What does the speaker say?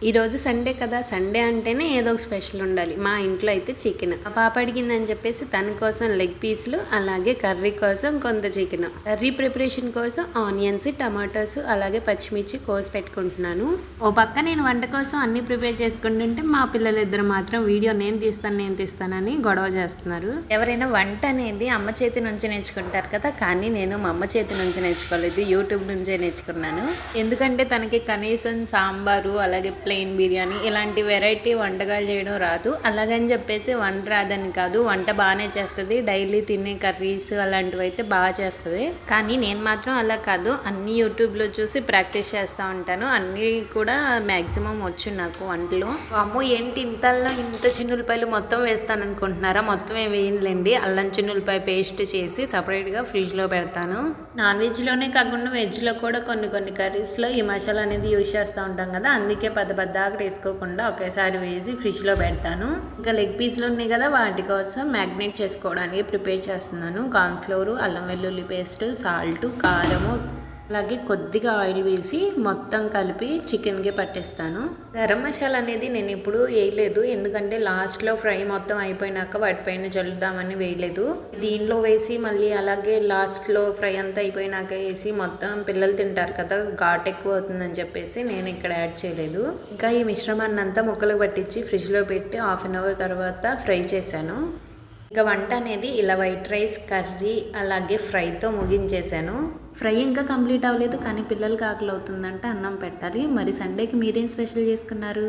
ఈరోజు సండే కదా, సండే అంటేనే ఏదో ఒక స్పెషల్ ఉండాలి. మా ఇంట్లో అయితే చికెన్. ఆ పాప అడిగిందని చెప్పేసి తన కోసం లెగ్ పీసులు, అలాగే కర్రీ కోసం కొంత చికెన్. కర్రీ ప్రిపరేషన్ కోసం ఆనియన్స్, టమాటోస్, అలాగే పచ్చిమిర్చి కోసి పెట్టుకుంటున్నాను. ఓ పక్క నేను వంట కోసం అన్ని ప్రిపేర్ చేసుకుంటుంటే మా పిల్లలిద్దరు మాత్రం వీడియో నేను తీస్తానని గొడవ చేస్తున్నారు. ఎవరైనా వంట అనేది అమ్మ చేతి నుంచి నేర్చుకుంటారు కదా, కానీ నేను మా అమ్మ చేతి నుంచి నేర్చుకోలేదు, యూట్యూబ్ నుంచే నేర్చుకున్నాను. ఎందుకంటే తనకి కనీసం సాంబారు, అలాగే ప్లెయిన్ బిర్యానీ ఇలాంటి వెరైటీ వంటకాలు చేయడం రాదు. అలాగని చెప్పేసి వంట రాదని కాదు, వంట బాగానే చేస్తుంది. డైలీ తినే కర్రీస్ అలాంటివి అయితే బాగా చేస్తుంది. కానీ నేను మాత్రం అలా కాదు, అన్ని యూట్యూబ్లో చూసి ప్రాక్టీస్ చేస్తూ ఉంటాను. అన్నీ కూడా మ్యాక్సిమం వచ్చు నాకు వంటలు. అమ్మో ఏంటి ఇంతల్లో ఇంత చిన్నులపాయలు మొత్తం వేస్తాను అనుకుంటున్నారా? మొత్తం ఏం వేయలేండి. అల్లం చిన్నులపాయ పేస్ట్ చేసి సపరేట్గా ఫ్రిడ్జ్లో పెడతాను. నాన్ వెజ్లోనే కాకుండా వెజ్లో కూడా కొన్ని కర్రీస్లో ఈ మసాలా అనేది యూజ్ చేస్తూ ఉంటాం కదా, అందుకే పెద్దగా వేసుకోకుండా ఒకేసారి వేసి ఫ్రిడ్జ్లో పెడతాను. ఇంకా లెగ్ పీస్లు ఉన్నాయి కదా, వాటి కోసం మ్యాగ్నేట్ చేసుకోవడానికి ప్రిపేర్ చేస్తున్నాను. కార్న్ఫ్లోరు, అల్లం వెల్లుల్లి పేస్ట్, సాల్ట్, కారము, అలాగే కొద్దిగా ఆయిల్ వేసి మొత్తం కలిపి చికెన్కి పట్టేస్తాను. గరం మసాలా అనేది నేను ఇప్పుడు వేయలేదు, ఎందుకంటే లాస్ట్లో ఫ్రై మొత్తం అయిపోయినాక వాటిపైన చల్లుదామని వేయలేదు. దీనిలో వేసి మళ్ళీ అలాగే లాస్ట్లో ఫ్రై అంతా అయిపోయినాక వేసి మొత్తం పిల్లలు తింటారు కదా, ఘాట్ ఎక్కువ అవుతుందని చెప్పేసి నేను ఇక్కడ యాడ్ చేయలేదు. ఇంకా ఈ మిశ్రమాన్ని అంతా ముక్కలు పట్టించి ఫ్రిడ్జ్లో పెట్టి హాఫ్ అన్ అవర్ తర్వాత ఫ్రై చేశాను. ఇంకా వంట అనేది ఇలా వైట్ రైస్, కర్రీ, అలాగే ఫ్రైతో ముగించేశాను. ఫ్రై ఇంకా కంప్లీట్ అవ్వలేదు, కానీ పిల్లలకి ఆకలి అవుతుందంటే అన్నం పెట్టాలి. మరి సండేకి మీరేం స్పెషల్ చేసుకున్నారు?